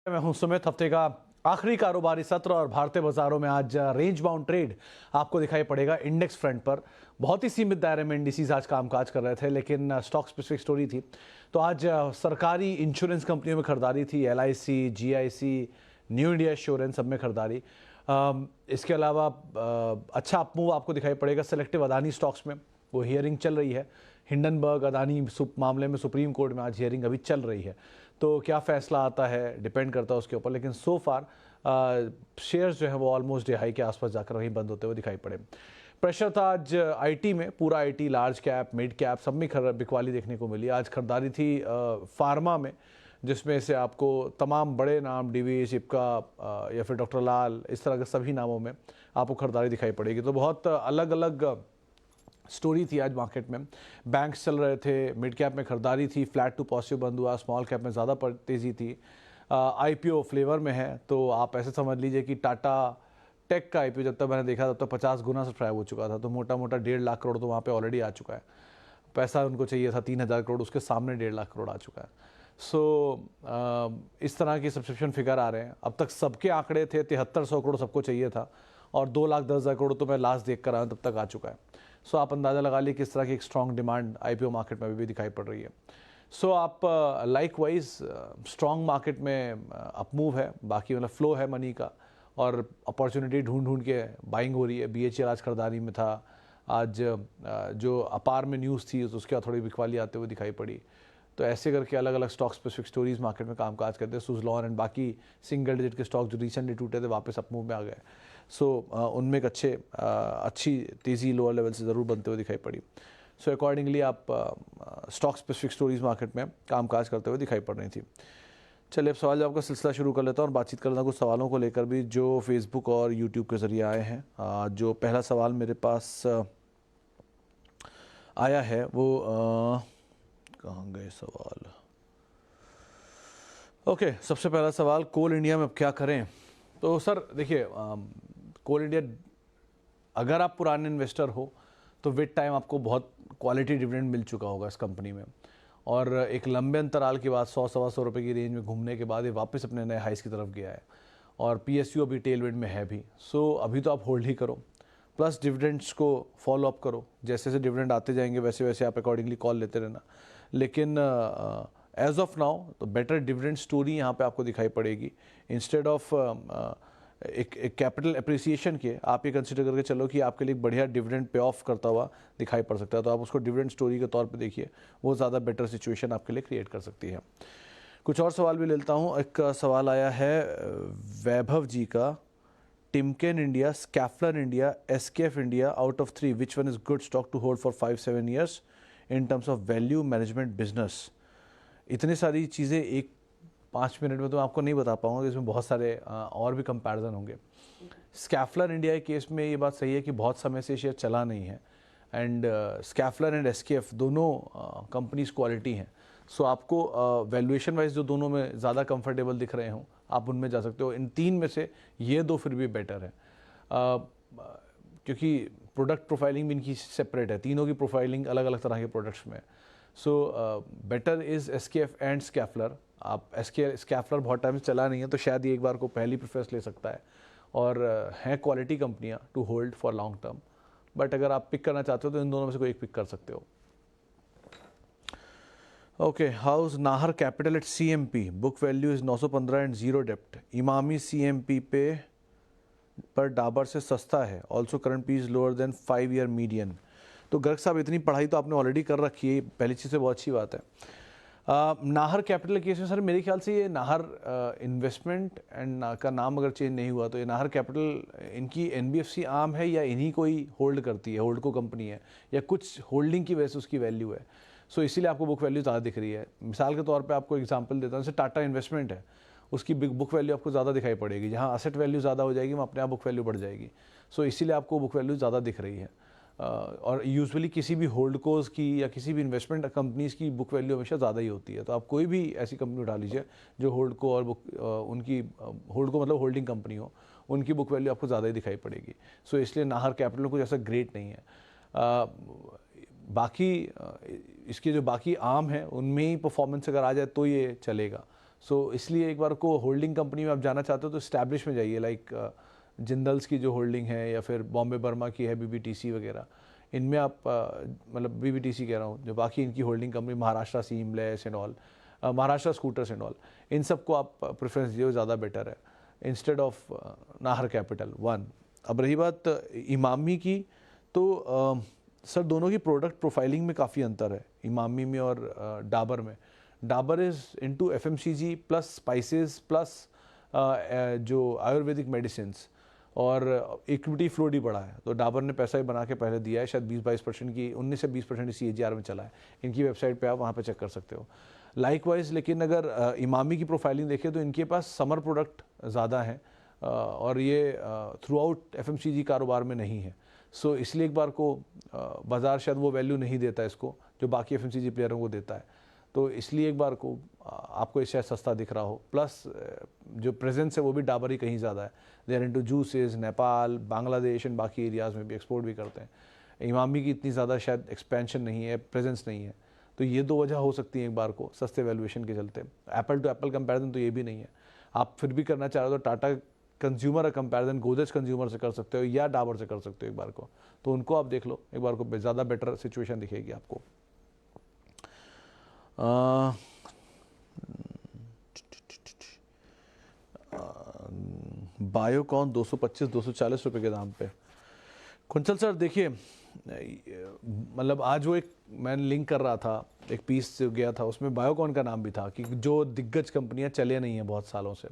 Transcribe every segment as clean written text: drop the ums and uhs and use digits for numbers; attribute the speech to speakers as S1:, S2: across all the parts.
S1: मैं हूं सुमित। हफ्ते का आखिरी कारोबारी सत्र और भारतीय बाजारों में आज रेंज बाउंड ट्रेड आपको दिखाई पड़ेगा। इंडेक्स फ्रंट पर बहुत ही सीमित दायरे में इंडिसेस आज कामकाज कर रहे थे, लेकिन स्टॉक स्पेसिफिक स्टोरी थी। तो आज सरकारी इंश्योरेंस कंपनियों में खरीदारी थी, LIC, GIC, new India assurance, सब में खरीदारी। इसके अलावा अच्छा अपमूव आपको दिखाई पड़ेगा सेलेक्टिव अदानी स्टॉक्स में। वो हियरिंग चल रही है, हिंडनबर्ग अदानी मामले में सुप्रीम कोर्ट में आज हियरिंग अभी चल रही है। तो क्या फैसला आता है डिपेंड करता है उसके ऊपर, लेकिन सो फार शेयर्स जो है वो ऑलमोस्ट हाई के आसपास जाकर वहीं बंद होते हुए दिखाई पड़े। प्रेशर था आज IT में, पूरा IT, large cap, mid cap, सब में बिकवाली देखने को मिली। आज खरीदारी थी फार्मा में, जिसमें से आपको तमाम बड़े नाम DVS, इप्का या फिर डॉक्टर लाल, इस तरह के सभी नामों में आपको खरीदारी दिखाई पड़ेगी। तो बहुत अलग अलग स्टोरी थी आज मार्केट में। बैंक्स चल रहे थे, मिड कैप में खरीदारी थी, फ्लैट टू पॉजिटिव बंद हुआ, स्मॉल कैप में ज़्यादा तेज़ी थी। IPO फ्लेवर में है, तो आप ऐसे समझ लीजिए कि टाटा टेक का IPO जब तक मैंने देखा तब तक 50 गुना सब्सक्राइब हो चुका था। तो मोटा मोटा 1.5 लाख करोड़ तो वहाँ पे ऑलरेडी आ चुका है। पैसा उनको चाहिए था 3,000 करोड़, उसके सामने 1.5 लाख करोड़ आ चुका है। इस तरह की सब्सक्रिप्शन फिगर आ रहे हैं। अब तक सबके आंकड़े थे 7300 करोड़ सबको चाहिए था, और 2,10,000 करोड़ तो मैं लास्ट देख कर आया तब तक आ चुका है। आप अंदाज़ा लगा लीजिए किस तरह की एक स्ट्रॉन्ग डिमांड IPO मार्केट में भी दिखाई पड़ रही है। आप लाइक वाइज स्ट्रॉन्ग मार्केट में अपमूव है, बाकी मतलब फ्लो है मनी का, और अपॉर्चुनिटी ढूंढ के बाइंग हो रही है। BHEL आज खरीदारी में था। आज जो अपार में न्यूज़ थी उसके बाद थोड़ी बिकवाली आते हुए दिखाई पड़ी। तो ऐसे करके अलग अलग स्टॉक स्पेसिफिक स्टोरीज मार्केट में कामकाज करते हैं। सुज़लॉन एंड बाकी सिंगल डिजिट के स्टॉक जो रिसेंटली टूटे थे वापस अपमूव में आ गए। उनमें एक अच्छी तेज़ी लोअर लेवल से ज़रूर बनते हुए दिखाई पड़ी। अकॉर्डिंगली आप स्टॉक स्पेसिफिक स्टोरीज मार्केट में कामकाज करते हुए दिखाई पड़ रही थी। चलिए अब सवाल जवाब का सिलसिला शुरू कर लेता हूँ और बातचीत कर लेता हूँ कुछ सवालों को लेकर भी जो फेसबुक और यूट्यूब के ज़रिए आए हैं। जो पहला सवाल मेरे पास आया है वो कहाँ गए सवाल। ओके, सबसे पहला सवाल, कोल इंडिया में अब क्या करें। तो सर देखिए, कोल इंडिया, अगर आप पुराने इन्वेस्टर हो तो विद टाइम आपको बहुत क्वालिटी डिविडेंड मिल चुका होगा इस कंपनी में, और एक लंबे अंतराल के बाद 100-125 रुपये की रेंज में घूमने के बाद ये वापस अपने नए हाइस की तरफ गया है, और PSU अभी टेलविंड में है भी। अभी तो आप होल्ड ही करो, प्लस डिविडेंड्स को फॉलो अप करो। जैसे जैसे डिविडेंड आते जाएंगे वैसे वैसे आप अकॉर्डिंगली कॉल लेते रहना। लेकिन एज ऑफ नाउ तो बेटर डिविडेंड स्टोरी यहाँ पे आपको दिखाई पड़ेगी। इंस्टेड ऑफ एक कैपिटल अप्रिसिएशन के आप ये कंसिडर करके चलो कि आपके लिए एक बढ़िया डिविडेंड पे ऑफ करता हुआ दिखाई पड़ सकता है, तो आप उसको डिविडेंड स्टोरी के तौर पे देखिए, वो ज़्यादा बेटर सिचुएशन आपके लिए क्रिएट कर सकती है। कुछ और सवाल भी लेता हूँ। एक सवाल आया है वैभव जी का, Timken India, Schaeffler India, SKF India, out of 3 which one is good stock to hold for 5-7 years in terms of value, management, business. इतनी सारी चीज़ें एक 5 मिनट में तो आपको नहीं बता पाऊंगा, इसमें बहुत सारे और भी कंपैरिजन होंगे। स्कैफलर इंडिया के केस में ये बात सही है कि बहुत समय से शेयर चला नहीं है, एंड स्कैफलर एंड SKF दोनों कंपनीज क्वालिटी हैं। आपको वैल्यूएशन वाइज जो दोनों में ज़्यादा कंफर्टेबल दिख रहे हों आप उनमें जा सकते हो। इन 3 में से ये 2 फिर भी बेटर है, क्योंकि प्रोडक्ट प्रोफाइलिंग भी इनकी सेपरेट है, तीनों की प्रोफाइलिंग अलग अलग तरह के प्रोडक्ट्स में। Better is SKF and Schaeffler. आप स्कैफलर बहुत टाइम से चला नहीं है, तो शायद ये एक बार को पहली प्रेफरेंस ले सकता है, और हैं क्वालिटी कंपनियां to hold for long term. But अगर आप पिक करना चाहते हो तो इन दोनों में से कोई एक पिक कर सकते हो। Okay, how's Nahar capital at CMP, book value is 915 and 0 डेप्ट। इमामी CMP पे पर डाबर से सस्ता है, also current P is lower than 5 year median. तो गर्ग साहब, इतनी पढ़ाई तो आपने ऑलरेडी कर रखी है, पहली चीज़ से बहुत अच्छी बात है। नाहर कैपिटल केस में सर मेरे ख्याल से ये नाहर इन्वेस्टमेंट एंड का नाम अगर चेंज नहीं हुआ तो ये नाहर कैपिटल इनकी NBFC आर्म है, या इन्हीं को ही होल्ड करती है, होल्ड को कंपनी है, या कुछ होल्डिंग की वजह से उसकी वैल्यू है। इसीलिए आपको बुक वैल्यू ज़्यादा दिख रही है। मिसाल के तौर पर आपको एग्जाम्पल देता हूँ, जैसे टाटा इन्वेस्टमेंट है, उसकी बुक वैल्यू आपको ज़्यादा दिखाई पड़ेगी। जहाँ असेट वैल्यू ज़्यादा हो जाएगी वहाँ अपने आप बुक वैल्यू बढ़ जाएगी। इसीलिए आपको बुक वैल्यू ज़्यादा दिख रही है। और यूजुअली किसी भी होल्ड कोज की या किसी भी इन्वेस्टमेंट कंपनीज की बुक वैल्यू हमेशा ज़्यादा ही होती है। तो आप कोई भी ऐसी कंपनी उठा लीजिए जो होल्ड को और उनकी होल्ड को मतलब होल्डिंग कंपनी हो, उनकी बुक वैल्यू आपको ज़्यादा ही दिखाई पड़ेगी। इसलिए नाहर कैपिटल कुछ ऐसा ग्रेट नहीं है। बाकी इसके जो बाकी आर्म है उनमें ही परफॉर्मेंस अगर आ जाए तो ये चलेगा। सो इसलिए एक बार को होल्डिंग कंपनी में आप जाना चाहते हो तो स्टैब्लिश में जाइए, लाइक जिंदल्स की जो होल्डिंग है या फिर बॉम्बे बर्मा की है बीबीटीसी वगैरह, इनमें आप मतलब बीबीटीसी कह रहा हूँ, जो बाकी इनकी holding company Maharashtra seamless and all, Maharashtra scooters and all, इन सबको आप प्रेफरेंस दिए, ज़्यादा बेटर है instead of Nahar capital one. अब रही बात इमामी की, तो सर दोनों की प्रोडक्ट प्रोफाइलिंग में काफ़ी अंतर है इमामी में और डाबर में। Dabur is into FMCG plus spices plus जो आयुर्वेदिक मेडिसिन्स, और इक्विटी फ्लोट ही बढ़ा है, तो डाबर ने पैसा ही बना के पहले दिया है, शायद 20-22% की, 19 से 20% CAGR में चला है। इनकी वेबसाइट पे आप वहाँ पे चेक कर सकते हो। लाइकवाइज लेकिन अगर इमामी की प्रोफाइलिंग देखें तो इनके पास समर प्रोडक्ट ज़्यादा है और ये थ्रू आउट FMCG कारोबार में नहीं है। सो इसलिए एक बार को बाज़ार शायद वो वैल्यू नहीं देता इसको जो बाकी FMCG प्लेयरों को देता है, तो इसलिए एक बार को आपको ये शायद सस्ता दिख रहा हो। प्लस जो प्रेजेंस है वो भी डाबर ही कहीं ज़्यादा है, they are into juices, Nepal, Bangladesh and बाकी एरियाज़ में भी एक्सपोर्ट भी करते हैं। इमामी की इतनी ज़्यादा शायद एक्सपेंशन नहीं है, प्रेजेंस नहीं है, तो ये दो वजह हो सकती है एक बार को सस्ते वैल्यूएशन के चलते। एप्पल टू एप्पल कंपैरिजन तो ये भी नहीं है। आप फिर भी करना चाह रहे हो तो Tata consumer comparison Godrej consumer से कर सकते हो या डाबर से कर सकते हो एक बार को, तो उनको आप देख लो एक बार को, ज़्यादा बेटर सिचुएशन दिखेगी आपको। बायोकॉन 225-240 रुपये के दाम पे। कुंचल सर देखिए, मतलब आज वो एक मैंने लिंक कर रहा था, एक पीस जो गया था उसमें बायोकॉन का नाम भी था कि जो दिग्गज कंपनियां चले नहीं हैं बहुत सालों से।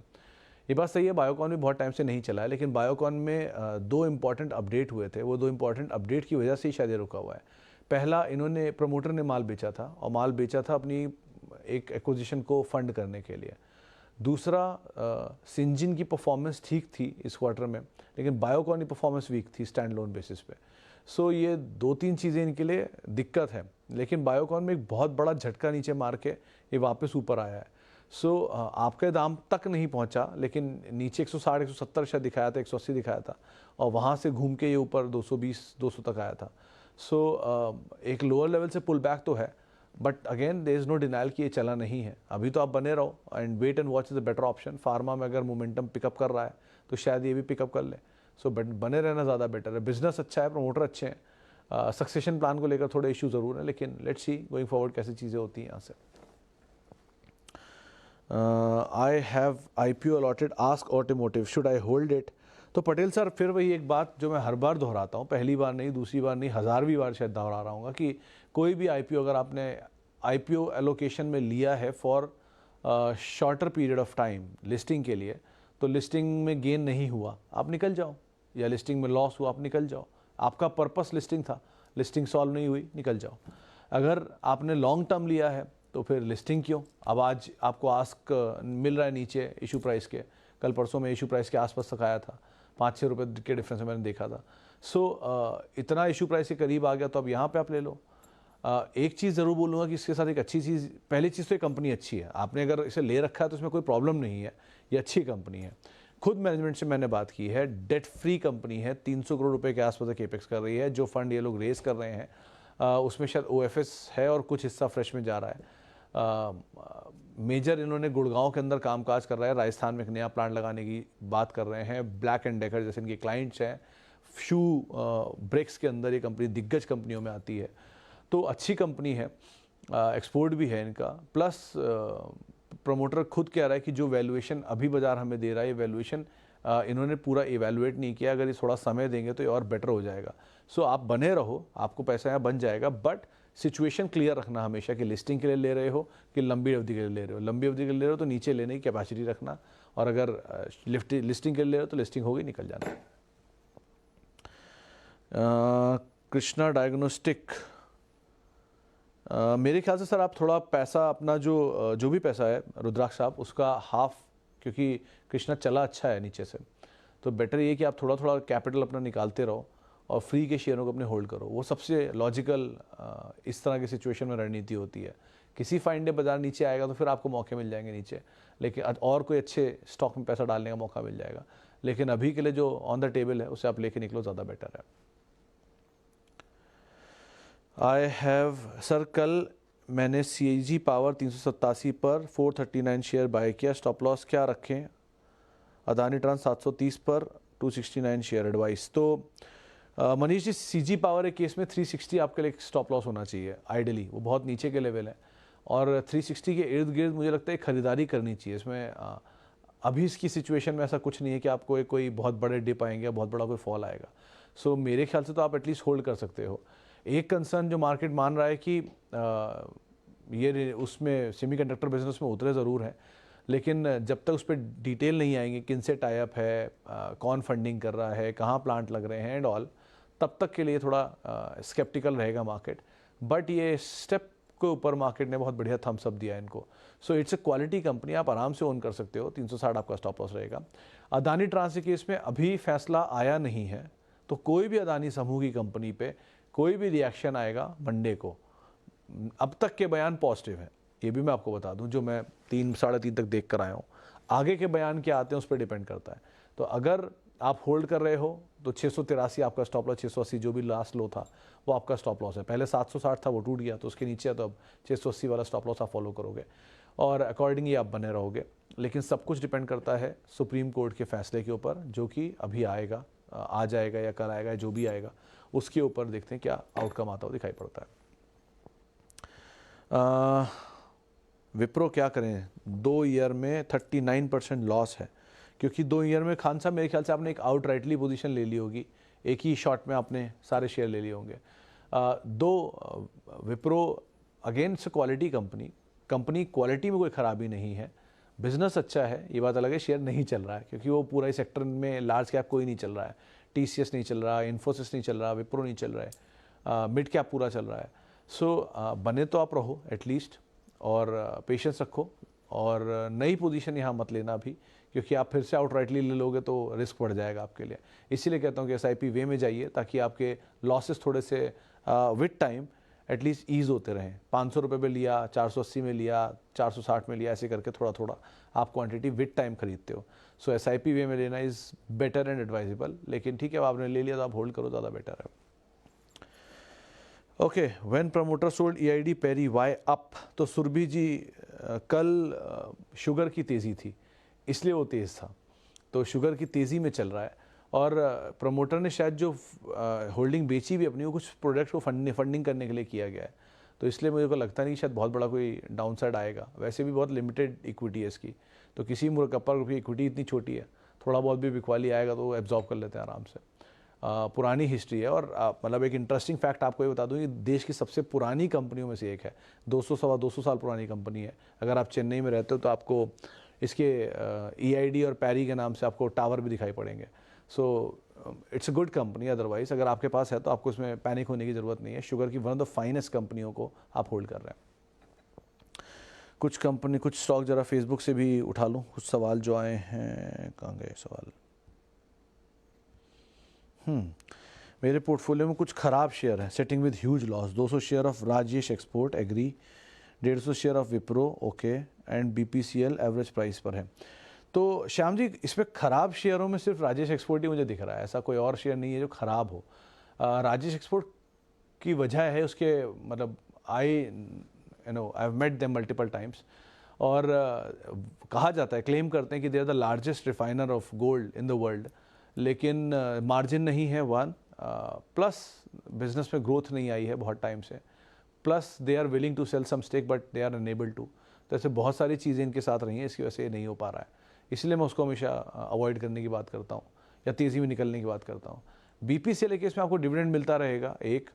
S1: ये बात सही है, बायोकॉन भी बहुत टाइम से नहीं चला है, लेकिन बायोकॉन में दो इम्पॉर्टेंट अपडेट हुए थे, वो दो इम्पॉर्टेंट अपडेट की वजह से ही शायद ये रुका हुआ है। पहला, इन्होंने प्रमोटर ने माल बेचा था और माल बेचा था अपनी एक एक्विजिशन को फंड करने के लिए। दूसरा, सिंजिन की परफॉर्मेंस ठीक थी इस क्वार्टर में, लेकिन बायोकॉन की परफॉर्मेंस वीक थी स्टैंड लोन बेसिस पे। सो ये 2-3 चीज़ें इनके लिए दिक्कत है, लेकिन बायोकॉन में एक बहुत बड़ा झटका नीचे मार के ये वापस ऊपर आया है। सो आपके दाम तक नहीं पहुंचा, लेकिन नीचे 160-170 शायद दिखाया था, 180 दिखाया था, और वहाँ से घूम के ये ऊपर 220-200 तक आया था। सो एक लोअर लेवल से पुल बैक तो है, but again there is no denial कि ये चला नहीं है। अभी तो आप बने रहो and wait and watch is a better option. Pharma में अगर मोमेंटम पिकअप कर रहा है तो शायद ये भी पिकअप कर ले। सो बने रहना ज़्यादा बेटर है। बिजनेस अच्छा है, प्रमोटर अच्छे हैं, सक्सेशन प्लान को लेकर थोड़े इशू ज़रूर है, लेकिन लेट्स सी गोइंग फॉरवर्ड कैसी चीज़ें होती हैं यहाँ से। I have IPO allotted, ask automotive, should I hold it? तो पटेल सर फिर वही एक बात जो मैं हर बार दोहराता हूँ, पहली बार नहीं, दूसरी बार नहीं, 1000वीं बार शायद दोहरा रहा हूँ कि कोई भी IPO अगर आपने IPO एलोकेशन में लिया है for shorter period of time listing के लिए, तो लिस्टिंग में गेन नहीं हुआ आप निकल जाओ, या लिस्टिंग में लॉस हुआ आप निकल जाओ। आपका पर्पस लिस्टिंग था, लिस्टिंग सॉल्व नहीं हुई, निकल जाओ। अगर आपने लॉन्ग टर्म लिया है तो फिर लिस्टिंग क्यों? अब आज आपको आस्क मिल रहा है नीचे इशू प्राइस के, कल परसों में इशू प्राइस के आसपास तक आया था, 5-6 रुपये के डिफरेंस में मैंने देखा था। सो इतना इशू प्राइस के करीब आ गया तो अब यहाँ पे आप ले लो। एक चीज़ ज़रूर बोलूँगा कि इसके साथ एक अच्छी चीज़, पहली चीज़ तो ये कंपनी अच्छी है, आपने अगर इसे ले रखा है तो इसमें कोई प्रॉब्लम नहीं है, ये अच्छी कंपनी है। खुद मैनेजमेंट से मैंने बात की है, डेट फ्री कंपनी है, 300 करोड़ रुपए के आसपास केपेक्स कर रही है। जो फंड ये लोग रेस कर रहे हैं उसमें शायद OFS है और कुछ हिस्सा फ्रेश में जा रहा है। मेजर इन्होंने गुड़गांव के अंदर कामकाज कर रहा है, राजस्थान में एक नया प्लांट लगाने की बात कर रहे हैं। ब्लैक एंड डेकर जैसे इनके क्लाइंट्स हैं, शू ब्रेक्स के अंदर ये कंपनी दिग्गज कंपनियों में आती है, तो अच्छी कंपनी है, एक्सपोर्ट भी है इनका। प्लस प्रमोटर खुद कह रहा है कि जो वैल्यूएशन अभी बाजार हमें दे रहा है, ये वैल्यूएशन इन्होंने पूरा इवैल्यूएट नहीं किया, अगर ये थोड़ा समय देंगे तो ये और बेटर हो जाएगा। सो आप बने रहो, आपको पैसा यहाँ बन जाएगा, बट सिचुएशन क्लियर रखना हमेशा कि लिस्टिंग के लिए ले रहे हो कि लंबी अवधि के लिए ले रहे हो। लंबी अवधि के लिए ले रहे हो तो नीचे लेने की कैपेसिटी रखना, और अगर लिस्टिंग के लिए ले रहे हो तो लिस्टिंग होगी, निकल जाना। कृष्णा डायग्नोस्टिक, मेरे ख्याल से सर आप थोड़ा पैसा अपना जो भी पैसा है रुद्राक्ष साहब, उसका हाफ, क्योंकि कृष्णा चला अच्छा है नीचे से, तो बेटर ये कि आप थोड़ा थोड़ा कैपिटल अपना निकालते रहो और फ्री के शेयरों को अपने होल्ड करो। वो सबसे लॉजिकल इस तरह की सिचुएशन में रणनीति होती है। किसी फाइन डे बाजार नीचे आएगा तो फिर आपको मौके मिल जाएंगे नीचे, लेकिन और कोई अच्छे स्टॉक में पैसा डालने का मौका मिल जाएगा, लेकिन अभी के लिए जो ऑन द टेबल है उसे आप लेके निकलो, ज़्यादा बेटर है। आई हैव सर, कल मैंने CG पावर 387 पर 439 शेयर बाय किया, स्टॉप लॉस क्या रखें? अदानी ट्रांस 730 पर 269 शेयर एडवाइस। तो मनीष जी, CG पावर के केस में 360 आपके लिए स्टॉप लॉस होना चाहिए आइडियली, वो बहुत नीचे के लेवल है और 360 के इर्द गिर्द मुझे लगता है खरीदारी करनी चाहिए। इसमें अभी इसकी सिचुएशन में ऐसा कुछ नहीं है कि आपको कोई बहुत बड़े डिप आएंगे, बहुत बड़ा कोई फॉल आएगा। सो मेरे ख्याल से तो आप एटलीस्ट होल्ड कर सकते हो। एक कंसर्न जो मार्केट मान रहा है कि ये उसमें सेमीकंडक्टर बिजनेस में उतरे ज़रूर हैं, लेकिन जब तक उस पर डिटेल नहीं आएंगे, किन से टाई अप है, कौन फंडिंग कर रहा है, कहाँ प्लांट लग रहे हैं एंड ऑल, तब तक के लिए थोड़ा स्केप्टिकल रहेगा मार्केट। बट ये स्टेप के ऊपर मार्केट ने बहुत बढ़िया थम्स अप दिया इनको। So it's a quality company, आप आराम से ओन कर सकते हो। 360 आपका स्टॉप लॉस रहेगा। अदानी ट्रांस के केस में अभी फैसला आया नहीं है, तो कोई भी अदानी समूह की कंपनी पे कोई भी रिएक्शन आएगा मंडे को, अब तक के बयान पॉजिटिव है, ये भी मैं आपको बता दूं, जो मैं 3-3.5 तक देख कर आया हूँ। आगे के बयान क्या आते हैं उस पर डिपेंड करता है। तो अगर आप होल्ड कर रहे हो तो 683 आपका स्टॉप लॉस, 680 जो भी लास्ट लो था वो आपका स्टॉप लॉस है। पहले 760 था, वो टूट गया तो उसके नीचे है, तो अब 680 वाला स्टॉप लॉस आप फॉलो करोगे और अकॉर्डिंगली आप बने रहोगे। लेकिन सब कुछ डिपेंड करता है सुप्रीम कोर्ट के फैसले के ऊपर, जो कि अभी आएगा, आ जाएगा या कल आएगा, जो भी आएगा उसके ऊपर देखते हैं क्या आउटकम आता हुआ दिखाई पड़ता है। विप्रो क्या करें? 2 ईयर में 39% लॉस है, क्योंकि 2 ईयर में खान साहब मेरे ख्याल से आपने एक आउट राइटली पोजिशन ले ली होगी, एक ही शॉट में आपने सारे शेयर ले लिए होंगे। विप्रो अगेन से क्वालिटी कंपनी क्वालिटी में कोई ख़राबी नहीं है, बिजनेस अच्छा है, ये बात अलग है शेयर नहीं चल रहा है, क्योंकि वो पूरा इस सेक्टर में लार्ज कैप कोई नहीं चल रहा है। TCS नहीं चल रहा, इन्फोसिस नहीं चल रहा, विप्रो नहीं चल रहा है, मिड कैप पूरा चल रहा है। सो बने तो आप रहो एटलीस्ट, और पेशेंस रखो, और नई पोजीशन यहाँ मत लेना अभी, क्योंकि आप फिर से आउटराइटली ले लोगे तो रिस्क बढ़ जाएगा आपके लिए। इसीलिए कहता हूँ कि SIP वे में जाइए, ताकि आपके लॉसेस थोड़े से विद टाइम एटलीस्ट ईज होते रहें। 500 रुपये में लिया, 480 में लिया, 460 में लिया, ऐसे करके थोड़ा थोड़ा आप क्वांटिटी विद टाइम खरीदते हो। सो SIP वे में लेना इज़ बेटर एंड एडवाइजेबल। लेकिन ठीक है, अब आपने ले लिया तो आप होल्ड करो, ज़्यादा बेटर है। Okay, when promoter sold EID Parry why up. तो सुरभि जी, कल शुगर की तेज़ी थी इसलिए वो तेज़ था, तो शुगर की तेज़ी में चल रहा है। और प्रमोटर ने शायद जो होल्डिंग बेची भी अपनी, वो कुछ प्रोडक्ट को फंडिंग करने के लिए किया गया है, तो इसलिए मुझे को लगता नहीं शायद बहुत बड़ा कोई डाउनसाइड आएगा। वैसे भी बहुत लिमिटेड इक्विटी है इसकी, तो किसी कपल की इक्विटी इतनी छोटी है, थोड़ा बहुत भी बिकवाली आएगा तो वो एब्जॉर्ब कर लेते हैं आराम से। पुरानी हिस्ट्री है, और मतलब एक इंटरेस्टिंग फैक्ट आपको ये बता दूं, कि देश की सबसे पुरानी कंपनियों में से एक है, 200 साल पुरानी कंपनी है। अगर आप चेन्नई में रहते हो तो आपको इसके EID और पैरी के नाम से आपको टावर भी दिखाई पड़ेंगे। So it's a good company. Otherwise अगर आपके पास है तो आपको इसमें पैनिक होने की ज़रूरत नहीं है। शुगर की वन ऑफ द फाइनेस्ट कंपनियों को आप होल्ड कर रहे हैं। कुछ स्टॉक जरा फेसबुक से भी उठा लूँ, कुछ सवाल जो आए हैं। कहाँ गए सवाल? मेरे पोर्टफोलियो में कुछ ख़राब शेयर हैं, setting with huge loss. 200 share of Rajesh export agree, 150 share of Wipro okay, and BPCL average price पर है। तो श्याम जी, इसमें ख़राब शेयरों में सिर्फ राजेश एक्सपोर्ट ही मुझे दिख रहा है, ऐसा कोई और शेयर नहीं है जो ख़राब हो। राजेश एक्सपोर्ट की वजह है उसके, मतलब I have met them multiple times, और कहा जाता है, क्लेम करते हैं कि they are the largest refiner of gold in the world, लेकिन मार्जिन नहीं है वन, प्लस बिजनेस में ग्रोथ नहीं आई है बहुत टाइम से, plus they are willing to sell some stake but they are unable to. तो ऐसे बहुत सारी चीज़ें इनके साथ रही हैं, इसकी वजह से ये नहीं हो पा रहा है। इसलिए मैं उसको हमेशा अवॉइड करने की बात करता हूँ, या तेज़ी में निकलने की बात करता हूँ। BPCL केस में आपको डिविडेंड मिलता रहेगा एक,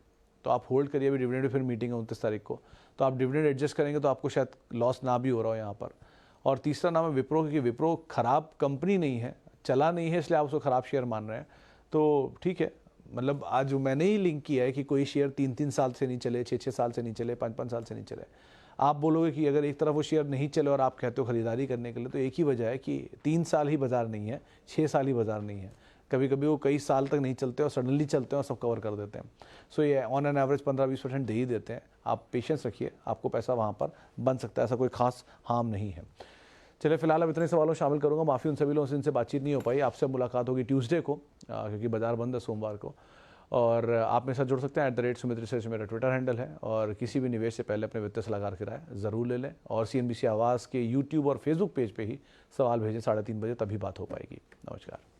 S1: तो आप होल्ड करिए। अभी डिविडेंड फिर मीटिंग है 29 तारीख को, तो आप डिविडेंड एडजस्ट करेंगे तो आपको शायद लॉस ना भी हो रहा हो यहाँ पर। और तीसरा नाम है विप्रो, क्योंकि विप्रो ख़राब कंपनी नहीं है, चला नहीं है, इसलिए आप उसको ख़राब शेयर मान रहे हैं। तो ठीक है, मतलब आज मैंने ही लिंक किया है कि कोई शेयर 3-3 साल से नहीं चले, 6-6 साल से नहीं चले, 5-5 साल से नहीं चले। आप बोलोगे कि अगर एक तरफ वो शेयर नहीं चले और आप कहते हो खरीदारी करने के लिए, तो एक ही वजह है कि 3 साल ही बाज़ार नहीं है, 6 साल ही बाज़ार नहीं है। कभी कभी वो कई साल तक नहीं चलते और सडनली चलते हैं और सब कवर कर देते हैं। सो ये ऑन एन एवरेज 15-20% दे ही देते हैं। आप पेशेंस रखिए, आपको पैसा वहाँ पर बन सकता है, ऐसा कोई खास हार्म नहीं है। चलिए, फिलहाल अब इतने सवालों शामिल करूंगा। माफ़ी उन सभी लोगों से जिनसे बातचीत नहीं हो पाई। आपसे मुलाकात होगी ट्यूसडे को, क्योंकि बाजार बंद है सोमवार को। और आप मेरे साथ जुड़ सकते हैं। @सुमित रिसर्च मेरा ट्विटर हैंडल है। और किसी भी निवेश से पहले अपने वित्तीय सलाहकार की राय ज़रूर ले लें। और CNBC आवाज़ के YouTube और Facebook पेज पे ही सवाल भेजें 3:30 बजे, तभी बात हो पाएगी। नमस्कार।